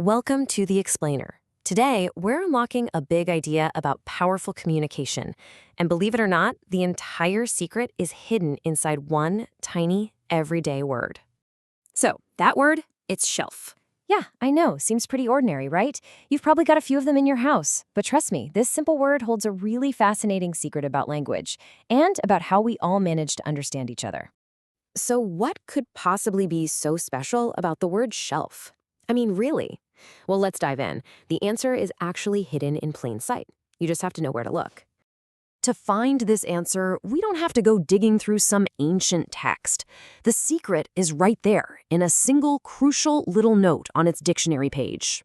Welcome to The Explainer. Today, we're unlocking a big idea about powerful communication. And believe it or not, the entire secret is hidden inside one tiny, everyday word. So, that word, it's shelf. Yeah, I know. Seems pretty ordinary, right? You've probably got a few of them in your house. But trust me, this simple word holds a really fascinating secret about language and about how we all manage to understand each other. So, what could possibly be so special about the word shelf? I mean, really? Well, let's dive in. The answer is actually hidden in plain sight. You just have to know where to look. To find this answer, we don't have to go digging through some ancient text. The secret is right there in a single crucial little note on its dictionary page.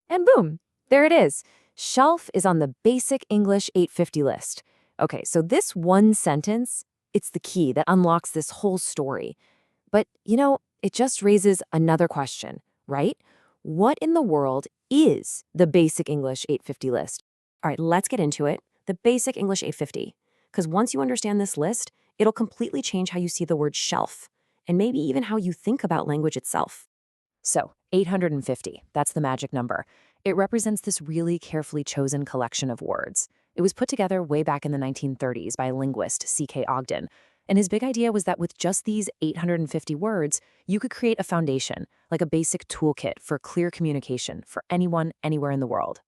And boom, there it is. Shelf is on the Basic English 850 list. Okay, so this one sentence, it's the key that unlocks this whole story. But, it just raises another question, right? What in the world is the Basic English 850 list? All right, let's get into it. The Basic English 850. Because once you understand this list, it'll completely change how you see the word shelf, and maybe even how you think about language itself. So, 850, that's the magic number. It represents this really carefully chosen collection of words. It was put together way back in the 1930s by linguist C.K. Ogden, and his big idea was that with just these 850 words, you could create a foundation, like a basic toolkit for clear communication for anyone, anywhere in the world.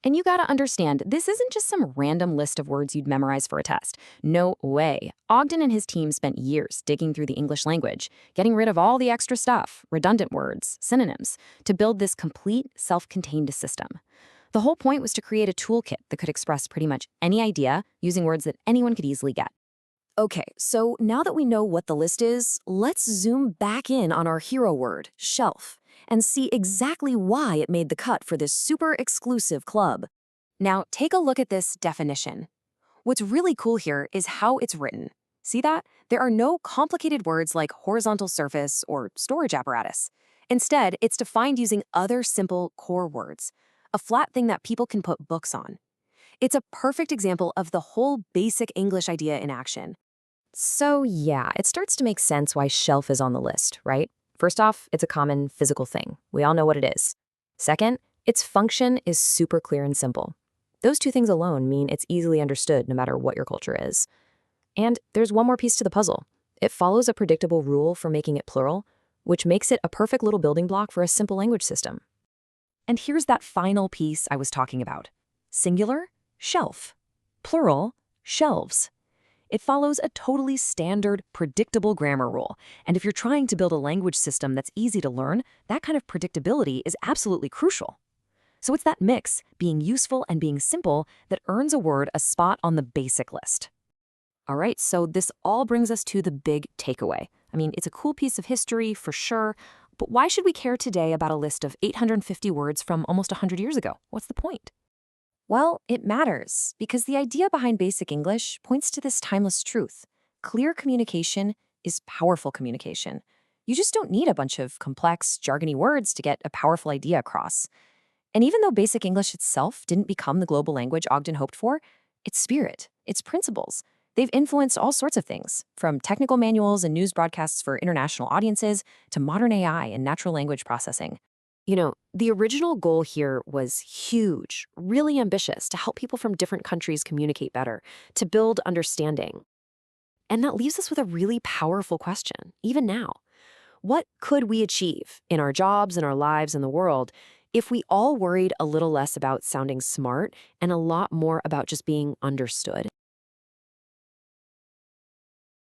And you gotta understand, this isn't just some random list of words you'd memorize for a test. No way. Ogden and his team spent years digging through the English language, getting rid of all the extra stuff, redundant words, synonyms, to build this complete, self-contained system. The whole point was to create a toolkit that could express pretty much any idea using words that anyone could easily get. Okay, so now that we know what the list is, let's zoom back in on our hero word, shelf, and see exactly why it made the cut for this super exclusive club. Now, take a look at this definition. What's really cool here is how it's written. See that? There are no complicated words like horizontal surface or storage apparatus. Instead, it's defined using other simple core words, a flat thing that people can put books on. It's a perfect example of the whole basic English idea in action. So yeah, it starts to make sense why shelf is on the list, right? First off, it's a common physical thing. We all know what it is. Second, its function is super clear and simple. Those two things alone mean it's easily understood no matter what your culture is. And there's one more piece to the puzzle. It follows a predictable rule for making it plural, which makes it a perfect little building block for a simple language system. And here's that final piece I was talking about. Singular, shelf. Plural, shelves. It follows a totally standard, predictable grammar rule. And if you're trying to build a language system that's easy to learn, that kind of predictability is absolutely crucial. So it's that mix, being useful and being simple, that earns a word a spot on the basic list. All right, so this all brings us to the big takeaway. I mean, it's a cool piece of history, for sure, but why should we care today about a list of 850 words from almost 100 years ago? What's the point? Well, it matters, because the idea behind Basic English points to this timeless truth. Clear communication is powerful communication. You just don't need a bunch of complex, jargony words to get a powerful idea across. And even though Basic English itself didn't become the global language Ogden hoped for, its spirit, its principles, they've influenced all sorts of things, from technical manuals and news broadcasts for international audiences to modern AI and natural language processing. The original goal here was huge, really ambitious, to help people from different countries communicate better, to build understanding. And that leaves us with a really powerful question, even now. What could we achieve in our jobs, in our lives, in the world, if we all worried a little less about sounding smart and a lot more about just being understood?